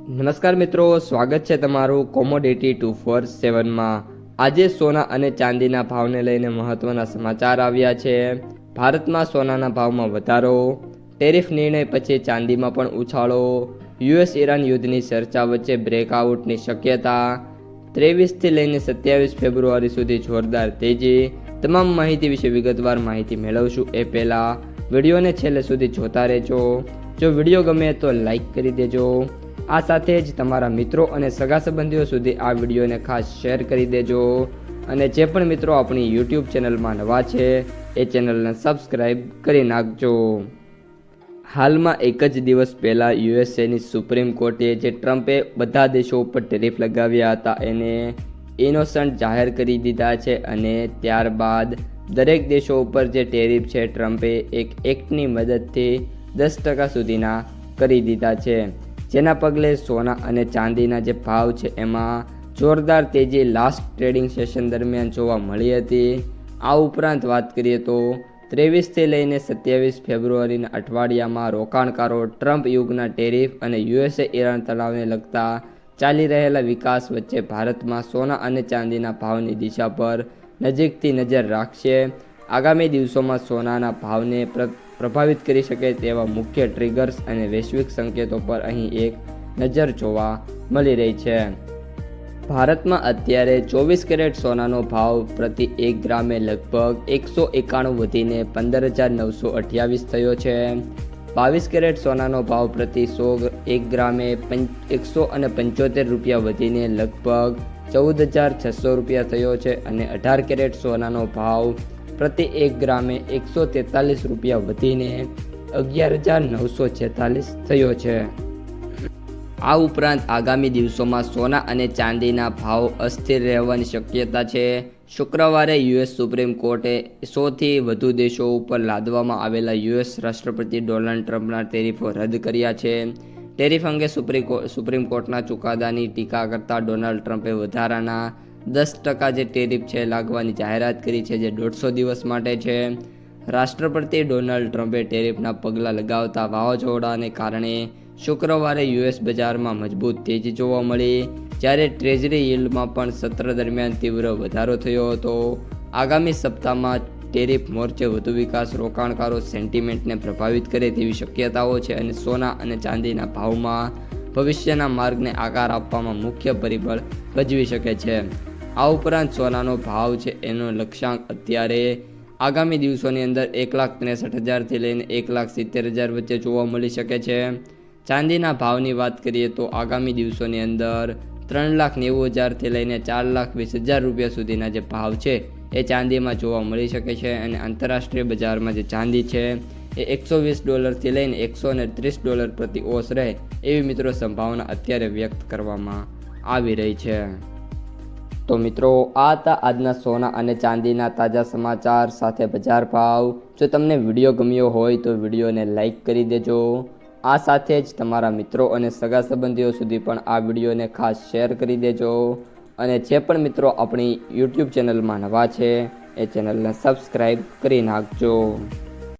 નમસ્કાર મિત્રો, સ્વાગત છે તમારું કોમોડિટી 247માં। આજે સોના અને ચાંદીના ભાવને લઈને મહત્વના સમાચાર આવ્યા છે। ભારતમાં સોનાના ભાવમાં વધારો, ટેરિફ નિર્ણય પછી ચાંદીમાં પણ ઉછાળો, યુએસ ઈરાન યુદ્ધની ચર્ચા વચ્ચે બ્રેકઆઉટની શક્યતા, 23થી લઈને 27 ફેબ્રુઆરી સુધી જોરદાર તેજી। તમામ માહિતી વિશે વિગતવાર માહિતી મેળવશું એ પહેલાં વિડીયોને છેલ્લે સુધી જોતા રહેજો। જો વિડીયો ગમે તો લાઈક કરી દેજો। આ સાથે જ તમારા મિત્રો અને સગા સંબંધીઓ સુધી આ વિડીયોને ખાસ શેર કરી દેજો અને જે પણ મિત્રો આપણી યુટ્યુબ ચેનલમાં નવા છે એ ચેનલને સબસ્ક્રાઈબ કરી નાખજો। હાલમાં એક જ દિવસ પહેલાં યુએસએની સુપ્રીમ કોર્ટે જે ટ્રમ્પે બધા દેશો ઉપર ટેરિફ લગાવ્યા હતા એને ઇનોસન્ટ જાહેર કરી દીધા છે અને ત્યારબાદ દરેક દેશો ઉપર જે ટેરિફ છે ટ્રમ્પે એક એક્ટની મદદથી 10% સુધીના કરી દીધા છે, જેના પગલે સોના અને ચાંદીના જે ભાવ છે એમાં જોરદાર તેજી લાસ્ટ ટ્રેડિંગ સેશન દરમિયાન જોવા મળી હતી। આ ઉપરાંત વાત કરીએ તો 23થી લઈને 27 ફેબ્રુઆરીના અઠવાડિયામાં રોકાણકારો ટ્રમ્પ યુગના ટેરિફ અને યુએસએ ઈરાન તણાવને લગતા ચાલી રહેલા વિકાસ વચ્ચે ભારતમાં સોના અને ચાંદીના ભાવની દિશા પર નજીકથી નજર રાખશે। આગામી દિવસોમાં સોનાના ભાવને પ્રભાવિત કરી શકે તેવા મુખ્ય ટ્રિગર્સ અને વૈશ્વિક સંકેતો પર અહીં એક નજર જોવા મળી રહી છે। ભારતમાં અત્યારે 24 કેરેટ સોનાનો ભાવ પ્રતિ 1 ગ્રામે લગભગ 191 વધીને 15,928 થયો છે। 22 કેરેટ સોનાનો ભાવ પ્રતિ 100 ગ્રામે 175 રૂપિયા વધીને લગભગ 14,600 રૂપિયા થયો છે અને 18 કેરેટ સોનાનો ભાવ પ્રતિ 1 ગ્રામે 143 રૂપિયા વધીને 11,946 થયો છે। આ ઉપરાંત આગામી દિવસોમાં સોના અને ચાંદીના ભાવ અસ્થિર રહેવાની શક્યતા છે। શુક્રવારે યુએસ સુપ્રીમ કોર્ટે 100થી વધુ દેશો ઉપર લાદવામાં આવેલા યુએસ રાષ્ટ્રપતિ ડોનાલ્ડ ટ્રમ્પના ટેરિફો રદ કર્યા છે। ટેરિફ અંગે સુપ્રીમ કોર્ટના ચુકાદાની ટીકા કરતા ડોનાલ્ડ ટ્રમ્પે વધારાના 10% જે ટેરિફ છે લાગવાની જાહેરાત કરી છે, જે 150 દિવસ માટે છે। રાષ્ટ્રપતિ ડોનાલ્ડ ટ્રમ્પે ટેરિફના પગલાં લગાવતા વાવાઝોડાને કારણે શુક્રવારે યુએસ બજારમાં મજબૂત તેજી જોવા મળી, જ્યારે ટ્રેઝરી યીલ્ડમાં પણ સત્ર દરમિયાન તીવ્ર વધારો થયો હતો। આગામી સપ્તાહમાં ટેરિફ મોરચે વધુ વિકાસ રોકાણકારો સેન્ટિમેન્ટને પ્રભાવિત કરે તેવી શક્યતાઓ છે અને સોના અને ચાંદીના ભાવમાં ભવિષ્યના માર્ગને આકાર આપવામાં મુખ્ય પરિબળ ભજવી શકે છે। આ ઉપરાંત સોનાનો ભાવ છે એનો લક્ષ્યાંક અત્યારે આગામી દિવસોની અંદર 1,63,000થી લઈને 1,70,000 વચ્ચે જોવા મળી શકે છે। ચાંદીના ભાવની વાત કરીએ તો આગામી દિવસોની અંદર 3,90,000થી લઈને 4,20,000 રૂપિયા સુધીના જે ભાવ છે એ ચાંદીમાં જોવા મળી શકે છે અને આંતરરાષ્ટ્રીય બજારમાં જે ચાંદી છે એ $120થી લઈને $130 પ્રતિ ઓસ રહે એવી મિત્રો સંભાવના અત્યારે વ્યક્ત કરવામાં આવી રહી છે। તો મિત્રો, આ હતા આજના સોના અને ચાંદીના તાજા સમાચાર સાથે બજાર ભાવ। જો તમને વિડીયો ગમ્યો હોય તો વિડીયોને લાઈક કરી દેજો। આ સાથે જ તમારા મિત્રો અને સગા સંબંધીઓ સુધી પણ આ વિડીયોને ખાસ શેર કરી દેજો અને જે પણ મિત્રો આપણી યુટ્યુબ ચેનલમાં નવા છે એ ચેનલને સબસ્ક્રાઈબ કરી નાખજો।